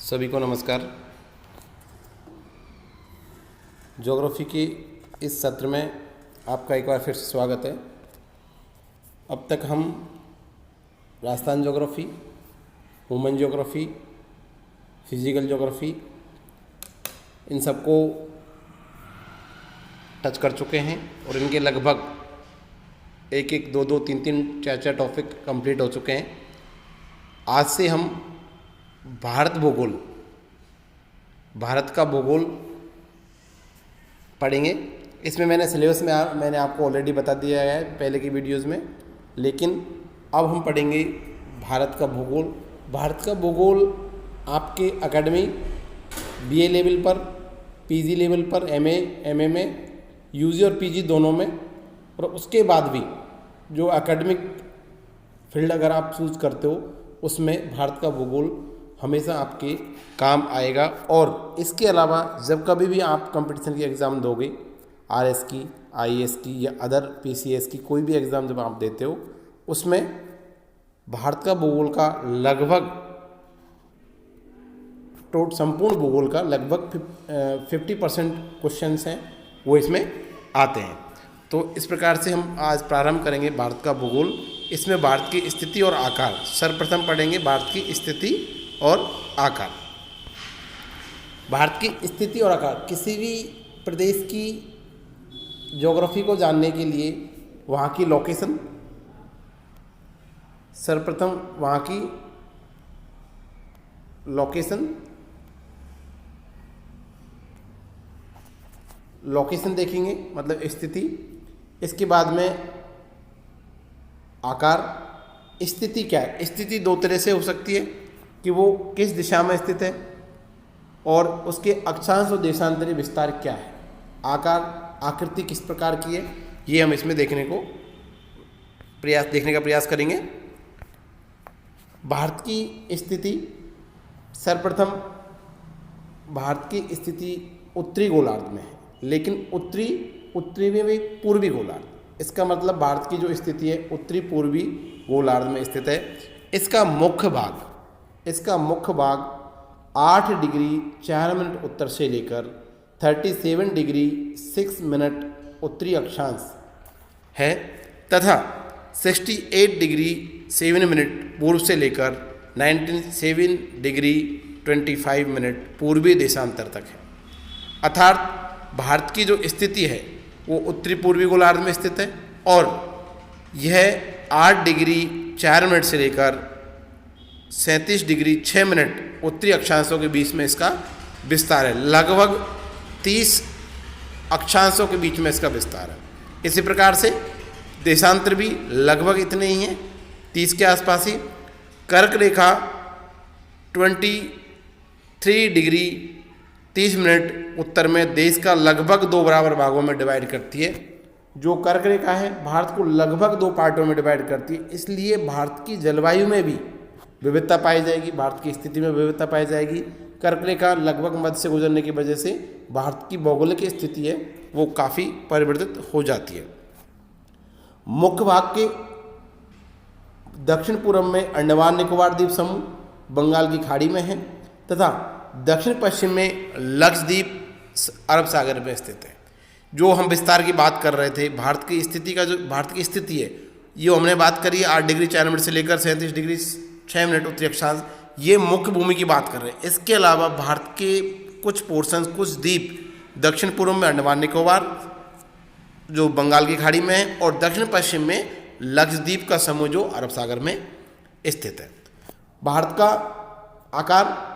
सभी को नमस्कार। ज्योग्राफी के इस सत्र में आपका एक बार फिर से स्वागत है। अब तक हम Rajasthan geography, human geography, physical geography इन सबको टच कर चुके हैं और इनके लगभग एक एक दो दो तीन तीन चार चार टॉपिक कंप्लीट हो चुके हैं। आज से हम भारत का भूगोल पढ़ेंगे। इसमें मैंने सिलेबस में मैंने आपको ऑलरेडी बता दिया है पहले की वीडियोज़ में, लेकिन अब हम पढ़ेंगे भारत का भूगोल। भारत का भूगोल आपके एकेडमिक बीए लेवल पर, पीजी लेवल पर, एमए में, यूजी और पीजी दोनों में, और उसके बाद भी जो एकेडमिक फील्ड अगर आप चूज़ करते हो उसमें भारत का भूगोल हमेशा आपके काम आएगा। और इसके अलावा जब कभी भी आप कंपटीशन की एग्ज़ाम दोगे, आरएस की, आईएएस की या अदर पीसीएस की कोई भी एग्ज़ाम जब आप देते हो, उसमें भारत का भूगोल का लगभग संपूर्ण भूगोल का लगभग 50% क्वेश्चंस हैं वो इसमें आते हैं। तो इस प्रकार से हम आज प्रारंभ करेंगे भारत का भूगोल। इसमें भारत की स्थिति और आकार सर्वप्रथम पढ़ेंगे। भारत की स्थिति और आकार। भारत की स्थिति और आकार, किसी भी प्रदेश की ज्योग्राफी को जानने के लिए वहाँ की लोकेशन, सर्वप्रथम वहाँ की लोकेशन देखेंगे, मतलब स्थिति। इसके बाद में आकार। स्थिति क्या है? स्थिति दो तरह से हो सकती है कि वो किस दिशा में स्थित है और उसके अक्षांश और देशांतरी विस्तार क्या है। आकार, आकृति किस प्रकार की है, ये हम इसमें देखने का प्रयास करेंगे। भारत की स्थिति, सर्वप्रथम भारत की स्थिति उत्तरी गोलार्ध में है, लेकिन उत्तरी में भी पूर्वी गोलार्ध। इसका मतलब भारत की जो स्थिति है उत्तरी पूर्वी गोलार्ध में स्थित है। इसका मुख्य भाग 8 डिग्री 4 मिनट उत्तर से लेकर 37 डिग्री 6 मिनट उत्तरी अक्षांश है तथा 68 डिग्री 7 मिनट पूर्व से लेकर 97 डिग्री 25 मिनट पूर्वी देशांतर तक है। अर्थात भारत की जो स्थिति है वो उत्तरी पूर्वी गोलार्ध में स्थित है और यह 8 डिग्री 4 मिनट से लेकर 37 डिग्री 6 मिनट उत्तरी अक्षांशों के बीच में इसका विस्तार है। लगभग 30 अक्षांशों के बीच में इसका विस्तार है। इसी प्रकार से देशांतर भी लगभग इतने ही हैं, 30 के आसपास ही। कर्क रेखा 23 डिग्री 30 मिनट उत्तर में देश का लगभग 2 बराबर भागों में डिवाइड करती है। जो कर्क रेखा है भारत को लगभग 2 पार्टों में डिवाइड करती है। इसलिए भारत की जलवायु में भी विविधता पाई जाएगी, भारत की स्थिति में विविधता पाई जाएगी। कर्क रेखा लगभग मध्य से गुजरने की वजह से भारत की भौगोलिक स्थिति है वो काफ़ी परिवर्तित हो जाती है। मुख्य भाग के दक्षिण पूर्व में अंडमान निकोबार द्वीप समूह बंगाल की खाड़ी में है तथा दक्षिण पश्चिम में लक्षद्वीप अरब सागर में स्थित है। जो हम विस्तार की बात कर रहे थे, भारत की स्थिति है ये हमने बात करी है 8 डिग्री 4 मिनट से लेकर 37 डिग्री 6 मिनट उत्तरी अक्षांश, ये मुख्य भूमि की बात कर रहे हैं। इसके अलावा भारत के कुछ पोर्शंस, कुछ द्वीप दक्षिण पूर्व में अंडमान निकोबार जो बंगाल की खाड़ी में है और दक्षिण पश्चिम में लक्षद्वीप का समूह जो अरब सागर में स्थित है। भारत का आकार,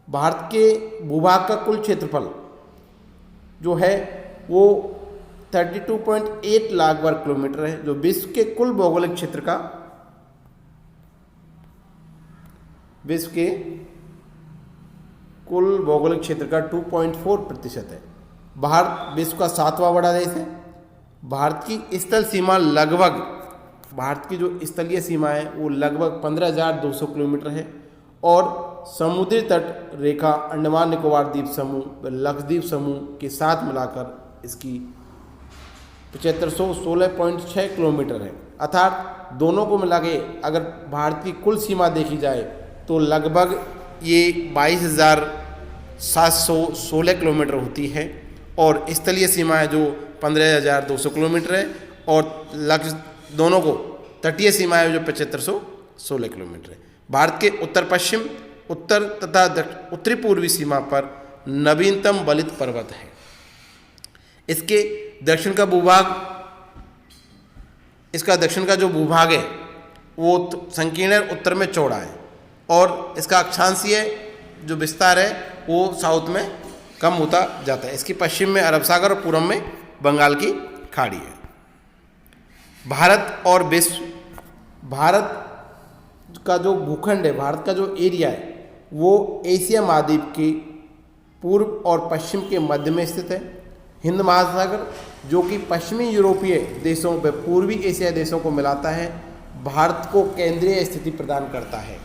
भारत के भूभाग का कुल क्षेत्रफल जो है वो 32.8 लाख वर्ग किलोमीटर है, जो विश्व के कुल भौगोलिक क्षेत्र का 2.4% है। भारत विश्व का 7वां बड़ा देश है। भारत की स्थल सीमा भारत की जो स्थलीय सीमा है वो लगभग 15,200 किलोमीटर है और समुद्री तट रेखा अंडमान निकोबार द्वीप समूह, लक्षद्वीप समूह के साथ मिलाकर इसकी 7516.6 किलोमीटर है। अर्थात दोनों को मिला के अगर भारत की कुल सीमा देखी जाए तो लगभग ये 22,716 किलोमीटर होती है और स्थलीय सीमाएं जो 15,200 किलोमीटर है और लक्ष्य दोनों को तटीय सीमाएं जो 7,516 किलोमीटर है। भारत के उत्तर पश्चिम, उत्तर तथा उत्तरी पूर्वी सीमा पर नवीनतम बलित पर्वत है। इसके दक्षिण का भूभाग, इसका दक्षिण का जो भूभाग है वो संकीर्ण है, उत्तर में चौड़ा है और इसका अक्षांशीय जो विस्तार है वो साउथ में कम होता जाता है। इसकी पश्चिम में अरब सागर और पूर्व में बंगाल की खाड़ी है। भारत और विश्व, भारत का जो भूखंड है, भारत का जो एरिया है वो एशिया महाद्वीप के पूर्व और पश्चिम के मध्य में स्थित है। हिंद महासागर जो कि पश्चिमी यूरोपीय देशों व पूर्वी एशिया देशों को मिलाता है, भारत को केंद्रीय स्थिति प्रदान करता है।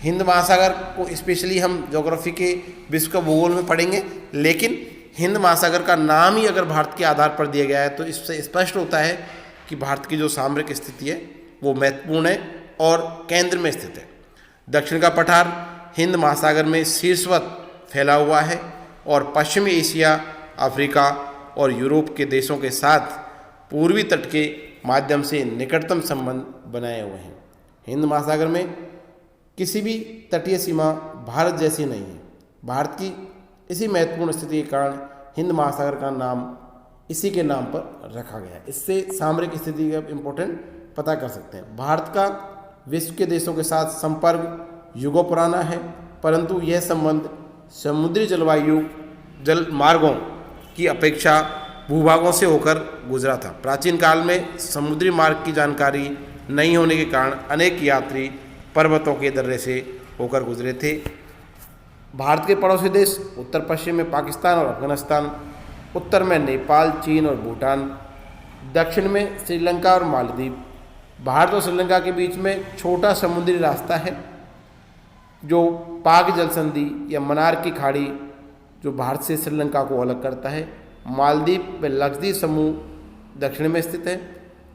हिंद महासागर को स्पेशली हम ज्योग्राफी के विश्व का भूगोल में पढ़ेंगे, लेकिन हिंद महासागर का नाम ही अगर भारत के आधार पर दिया गया है तो इससे स्पष्ट होता है कि भारत की जो सामरिक स्थिति है वो महत्वपूर्ण है और केंद्र में स्थित है। दक्षिण का पठार हिंद महासागर में शीर्षवत फैला हुआ है और पश्चिमी एशिया, अफ्रीका और यूरोप के देशों के साथ पूर्वी तट के माध्यम से निकटतम संबंध बनाए हुए हैं। हिंद महासागर में किसी भी तटीय सीमा भारत जैसी नहीं है। भारत की इसी महत्वपूर्ण स्थिति के कारण हिंद महासागर का नाम इसी के नाम पर रखा गया है। इससे सामरिक स्थिति का इम्पोर्टेंट पता कर सकते हैं। भारत का विश्व के देशों के साथ संपर्क युगों पुराना है, परंतु यह संबंध समुद्री जल मार्गों की अपेक्षा भूभागों से होकर गुजरा था। प्राचीन काल में समुद्री मार्ग की जानकारी नहीं होने के कारण अनेक यात्री पर्वतों के दर्रे से होकर गुजरे थे। भारत के पड़ोसी देश उत्तर पश्चिम में पाकिस्तान और अफगानिस्तान, उत्तर में नेपाल, चीन और भूटान, दक्षिण में श्रीलंका और मालदीव। भारत और श्रीलंका के बीच में छोटा समुद्री रास्ता है जो पाक जल संधि या मन्नार की खाड़ी जो भारत से श्रीलंका को अलग करता है। मालदीव व लक्षद्वीप समूह दक्षिण में स्थित है।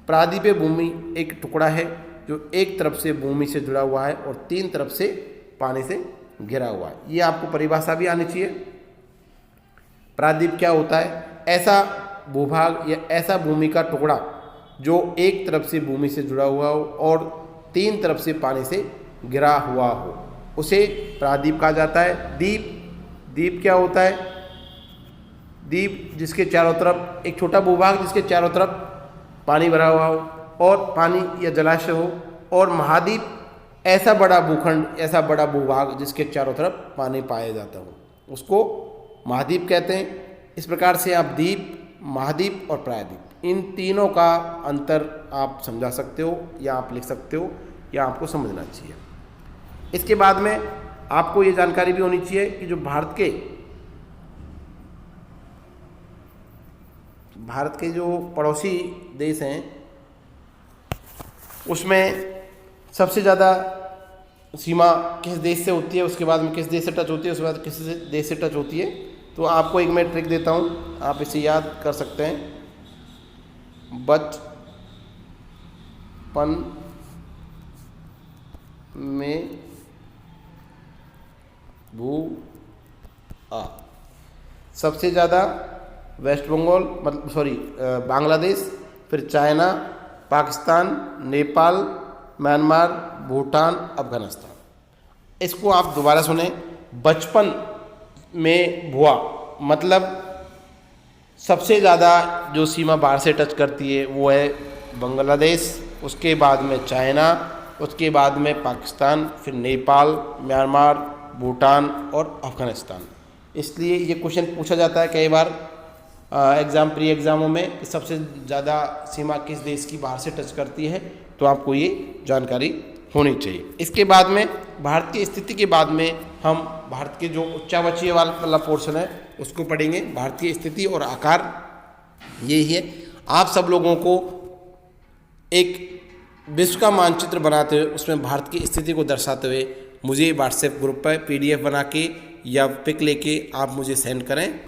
प्रायद्वीपीय भूमि एक टुकड़ा है जो एक तरफ से भूमि से जुड़ा हुआ है और तीन तरफ से पानी से घिरा हुआ है। ये आपको परिभाषा भी आनी चाहिए। प्रायद्वीप क्या होता है? ऐसा भूभाग या ऐसा भूमि का टुकड़ा जो एक तरफ से भूमि से जुड़ा हुआ हो और तीन तरफ से पानी से घिरा हुआ हो, उसे प्रायद्वीप कहा जाता है। द्वीप क्या होता है? द्वीप जिसके चारों तरफ एक छोटा भूभाग जिसके चारों तरफ पानी भरा हुआ हो और पानी या जलाशय हो, और महाद्वीप ऐसा बड़ा भूखंड, ऐसा बड़ा भूभाग जिसके चारों तरफ पानी पाया जाता हो, उसको महाद्वीप कहते हैं। इस प्रकार से आप द्वीप, महाद्वीप और प्रायद्वीप इन तीनों का अंतर आप समझा सकते हो या आप लिख सकते हो या आपको समझना चाहिए। इसके बाद में आपको ये जानकारी भी होनी चाहिए कि जो भारत के जो पड़ोसी देश हैं उसमें सबसे ज़्यादा सीमा किस देश से होती है, उसके बाद में किस देश से टच होती है, उसके बाद किस देश से टच होती है। तो आपको एक मैं ट्रिक देता हूँ, आप इसे याद कर सकते हैं। बचपन में सबसे ज़्यादा वेस्ट बंगाल बांग्लादेश, फिर चाइना, पाकिस्तान, नेपाल, म्यांमार, भूटान, अफगानिस्तान। इसको आप दोबारा सुने। बचपन में भुआ मतलब सबसे ज़्यादा जो सीमा बाहर से टच करती है वो है बांग्लादेश, उसके बाद में चाइना, उसके बाद में पाकिस्तान, फिर नेपाल, म्यांमार, भूटान और अफगानिस्तान। इसलिए ये क्वेश्चन पूछा जाता है कई बार प्री एग्ज़ामों में कि सबसे ज़्यादा सीमा किस देश की बाहर से टच करती है, तो आपको ये जानकारी होनी चाहिए। इसके बाद में भारत की स्थिति के बाद में हम भारत के जो उच्चावचीय वाला पोर्शन है उसको पढ़ेंगे। भारत की स्थिति और आकार यही है। आप सब लोगों को एक विश्व का मानचित्र बनाते हुए उसमें भारत की स्थिति को दर्शाते हुए मुझे व्हाट्सएप ग्रुप पर PDF बना के या पिक लेके आप मुझे सेंड करें,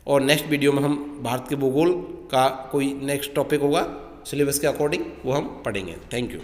और नेक्स्ट वीडियो में हम भारत के भूगोल का कोई नेक्स्ट टॉपिक होगा सिलेबस के अकॉर्डिंग वो हम पढ़ेंगे। Thank you.